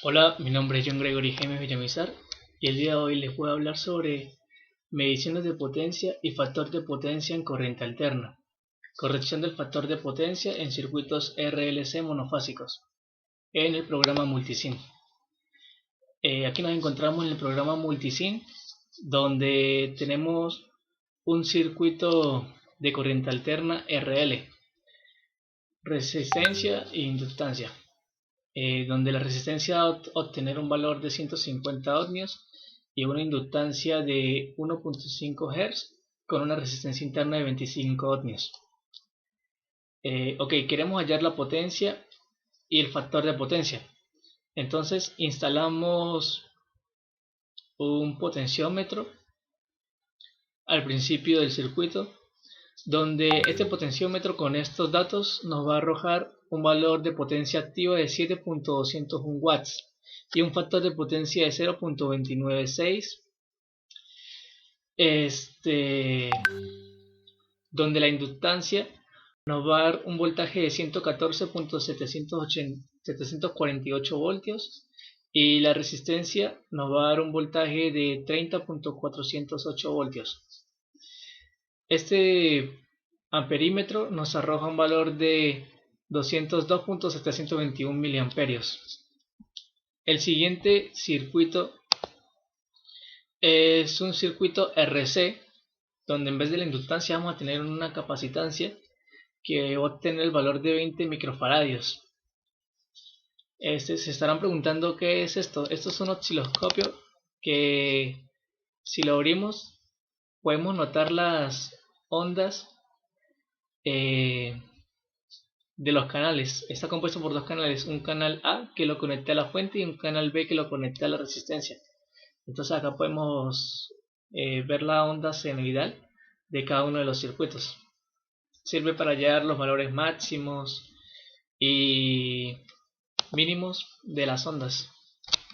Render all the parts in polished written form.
Hola, mi nombre es John Gregory James Villamizar y el día de hoy les voy a hablar sobre mediciones de potencia y factor de potencia en corriente alterna, corrección del factor de potencia en circuitos RLC monofásicos en el programa Multisim. Aquí nos encontramos en el programa Multisim, donde tenemos un circuito de corriente alterna RL, resistencia e inductancia. Donde la resistencia va a obtener un valor de 150 ohmios y una inductancia de 1.5 Hz con una resistencia interna de 25 ohmios. Ok, queremos hallar la potencia y el factor de potencia. Entonces instalamos un potenciómetro al principio del circuito, donde este potenciómetro con estos datos nos va a arrojar un valor de potencia activa de 7.201 watts y un factor de potencia de 0.296, donde la inductancia nos va a dar un voltaje de 114.748 voltios y la resistencia nos va a dar un voltaje de 30.408 voltios. Este amperímetro nos arroja un valor de 202.721 miliamperios. El siguiente circuito es un circuito RC, donde en vez de la inductancia vamos a tener una capacitancia que va a obtener el valor de 20 microfaradios. Se estarán preguntando qué es esto. Esto es un osciloscopio que, si lo abrimos, podemos notar las ondas de los canales. Está compuesto por dos canales, un canal A que lo conecta a la fuente y un canal B que lo conecta a la resistencia. Entonces acá podemos ver la onda senoidal de cada uno de los circuitos. Sirve para hallar los valores máximos y mínimos de las ondas,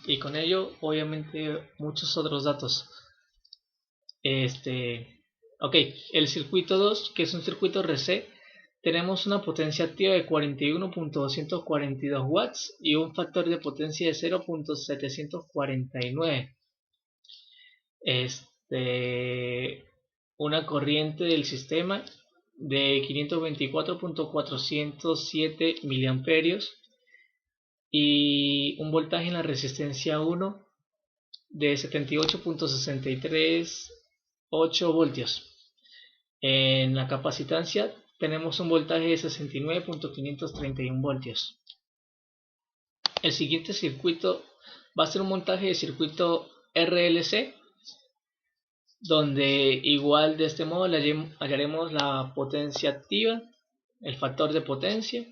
y con ello obviamente muchos otros datos. Ok, el circuito 2, que es un circuito RC, tenemos una potencia activa de 41.242 watts y un factor de potencia de 0.749. Una corriente del sistema de 524.407 miliamperios y un voltaje en la resistencia 1 de 78.638 voltios. En la capacitancia tenemos un voltaje de 69.531 voltios. El siguiente circuito va a ser un montaje de circuito RLC, donde igual de este modo hallaremos la potencia activa, el factor de potencia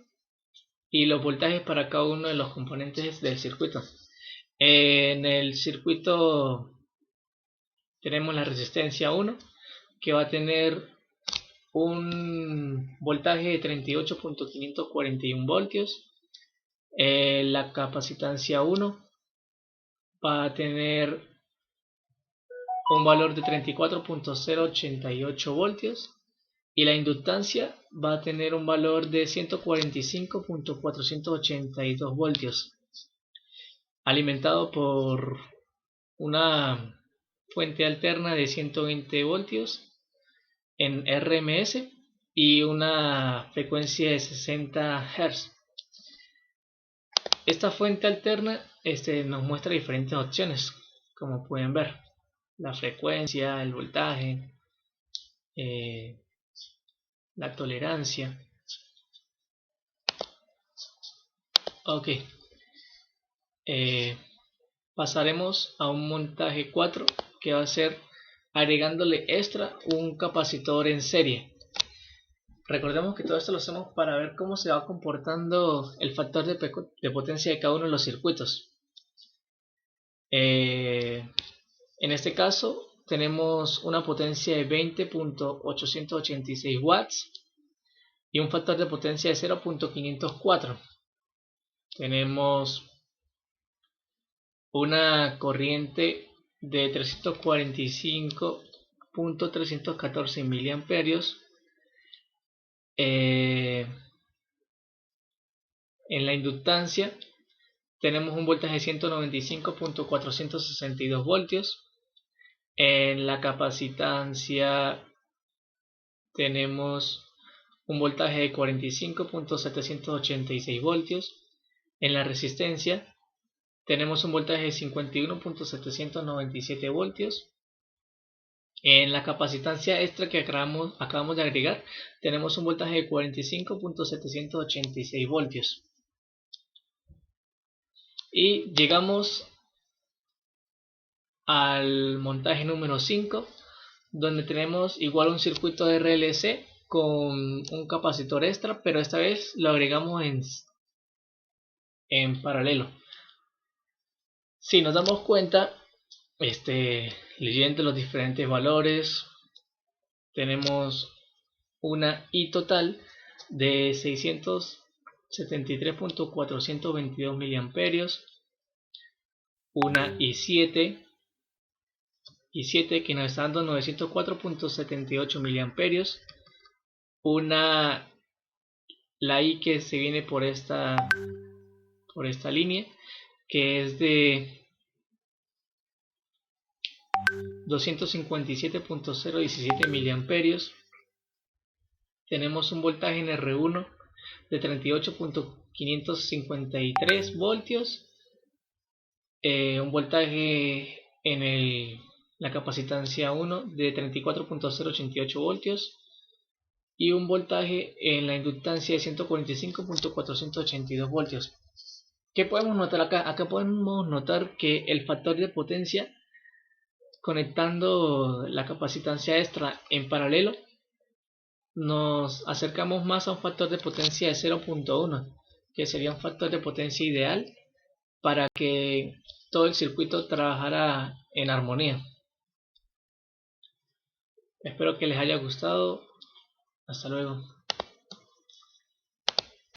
y los voltajes para cada uno de los componentes del circuito. En el circuito tenemos la resistencia 1, que va a tener un voltaje de 38.541 voltios. La capacitancia 1 va a tener un valor de 34.088 voltios y la inductancia va a tener un valor de 145.482 voltios, alimentado por una fuente alterna de 120 voltios en RMS y una frecuencia de 60 Hz. Esta fuente alterna nos muestra diferentes opciones, como pueden ver: la frecuencia, el voltaje, la tolerancia. Ok, pasaremos a un montaje 4, que va a ser agregándole extra un capacitor en serie. Recordemos que todo esto lo hacemos para ver cómo se va comportando el factor de potencia de cada uno de los circuitos. En este caso tenemos una potencia de 20.886 watts y un factor de potencia de 0.504. Tenemos una corriente de 345.314 miliamperios. En la inductancia tenemos un voltaje de 195.462 voltios. En la capacitancia tenemos un voltaje de 45.786 voltios. En la resistencia tenemos un voltaje de 51.797 voltios. En la capacitancia extra que acabamos de agregar tenemos un voltaje de 45.786 voltios. Y llegamos al montaje número 5, donde tenemos igual un circuito de RLC con un capacitor extra, pero esta vez lo agregamos en paralelo. Si nos damos cuenta, leyendo los diferentes valores, tenemos una I total de 673.422 miliamperios, una I7 que nos está dando 904.78 miliamperios, la I que se viene por esta línea, que es de 257.017 miliamperios. Tenemos un voltaje en R1 de 38.553 voltios, un voltaje en la capacitancia 1 de 34.088 voltios y un voltaje en la inductancia de 145.482 voltios. ¿Qué podemos notar acá? Acá podemos notar que el factor de potencia, conectando la capacitancia extra en paralelo, nos acercamos más a un factor de potencia de 0.1, que sería un factor de potencia ideal para que todo el circuito trabajara en armonía. Espero que les haya gustado. Hasta luego.